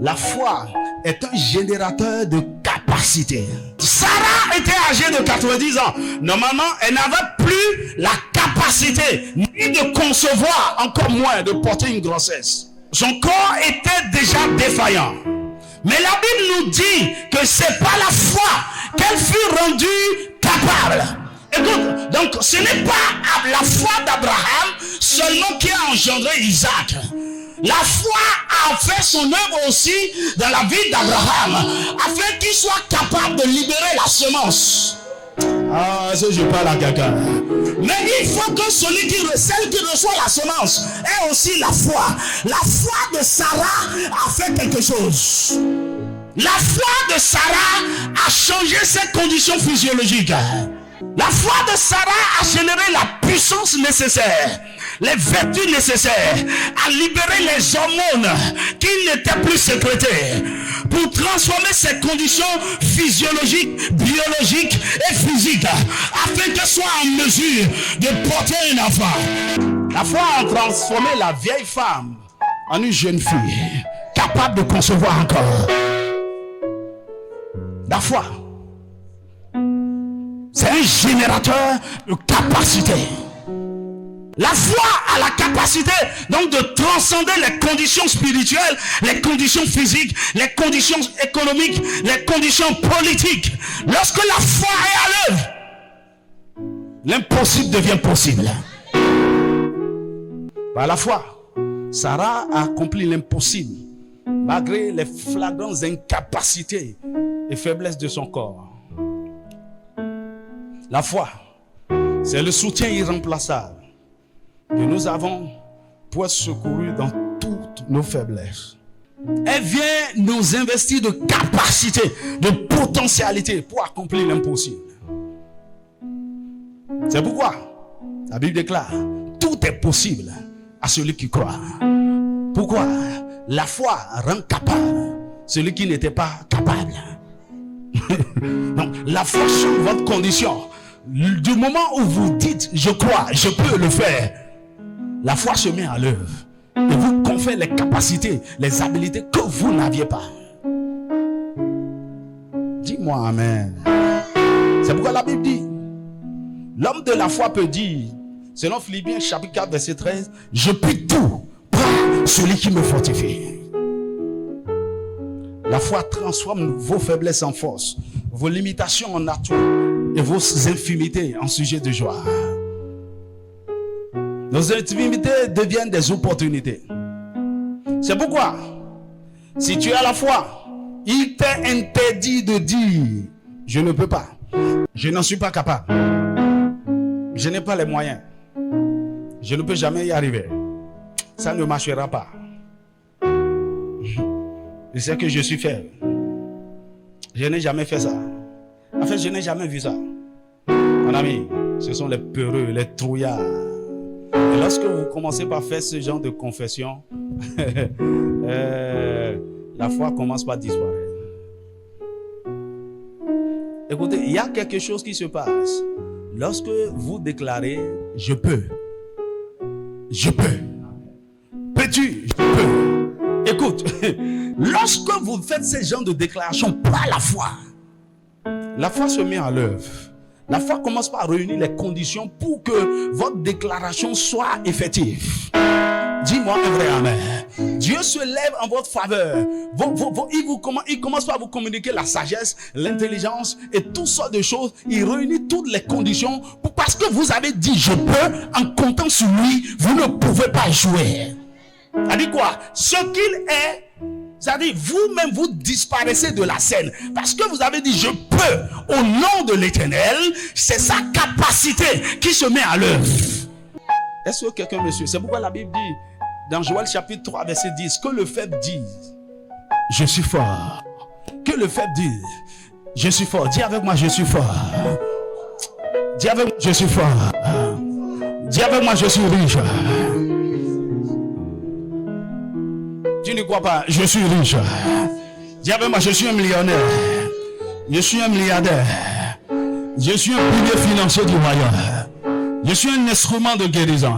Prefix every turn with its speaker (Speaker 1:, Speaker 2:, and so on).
Speaker 1: La foi est un générateur de capacité. Sarah était âgée de 90 ans. Normalement, elle n'avait plus la capacité ni de concevoir, encore moins de porter une grossesse. Son corps était déjà défaillant. Mais la Bible nous dit que c'est par la foi qu'elle fut rendue capable. Écoute, donc ce n'est pas la foi d'Abraham seulement qui a engendré Isaac. La foi a fait son œuvre aussi dans la vie d'Abraham, afin qu'il soit capable de libérer la semence. Ah, ça je parle à quelqu'un. Mais il faut que celle qui reçoit la semence ait aussi la foi. La foi de Sarah a fait quelque chose. La foi de Sarah a changé ses conditions physiologiques. La foi de Sarah a généré la puissance nécessaire, les vertus nécessaires, à libérer les hormones qui n'étaient plus sécrétées pour transformer ses conditions physiologiques, biologiques et physiques afin qu'elle soit en mesure de porter un enfant. La foi a transformé la vieille femme en une jeune fille capable de concevoir encore. La foi, c'est un générateur de capacité. La foi a la capacité donc de transcender les conditions spirituelles, les conditions physiques, les conditions économiques, les conditions politiques. Lorsque la foi est à l'œuvre, l'impossible devient possible. Par la foi, Sarah a accompli l'impossible malgré les flagrantes incapacités et faiblesses de son corps. La foi, c'est le soutien irremplaçable que nous avons pour être secourus dans toutes nos faiblesses. Elle vient nous investir de capacité, de potentialité pour accomplir l'impossible. C'est pourquoi la Bible déclare: tout est possible à celui qui croit. Pourquoi? La foi rend capable celui qui n'était pas capable. Donc, la foi change votre condition. Du moment où vous dites je crois, je peux le faire, la foi se met à l'œuvre et vous confère les capacités, les habiletés que vous n'aviez pas. Dis-moi amen. C'est pourquoi la Bible dit, l'homme de la foi peut dire, selon Philippiens chapitre 4 verset 13, je puis tout par celui qui me fortifie. La foi transforme vos faiblesses en force, vos limitations en atouts et vos infimités en sujet de joie. Nos infimités deviennent des opportunités. C'est pourquoi, si tu as la foi, il t'est interdit de dire je ne peux pas, je n'en suis pas capable, je n'ai pas les moyens, je ne peux jamais y arriver, ça ne marchera pas. Je sais que je suis faible. Je n'ai jamais fait ça. En fait, je n'ai jamais vu ça. Mon ami, ce sont les peureux, les trouillards. Et lorsque vous commencez par faire ce genre de confession, la foi commence par disparaître. Écoutez, il y a quelque chose qui se passe. Lorsque vous déclarez « je peux »,« je peux »,« peux-tu »,« je peux ». Écoute, lorsque vous faites ce genre de déclaration par la foi se met à l'œuvre. La foi commence par réunir les conditions pour que votre déclaration soit effective. Dis-moi un vrai amen. Dieu se lève en votre faveur. Il commence par vous communiquer la sagesse, l'intelligence et toutes sortes de choses. Il réunit toutes les conditions parce que vous avez dit je peux, en comptant sur lui, vous ne pouvez pas jouer. Ça dit quoi? Ce qu'il est, ça dit vous-même vous disparaissez de la scène parce que vous avez dit je peux au nom de l'Éternel. C'est sa capacité qui se met à l'œuvre. Est-ce que quelqu'un me suit? C'est pourquoi la Bible dit dans Joël chapitre 3 verset 10 que le faible dise je suis fort. Que le faible dise je suis fort. Dis avec moi je suis fort. Dis avec moi je suis fort. Dis avec moi je suis riche. Tu ne crois pas, je suis riche. Dis avec moi, je suis un millionnaire. Je suis un milliardaire. Je suis un pilier financier du royaume. Je suis un instrument de guérison.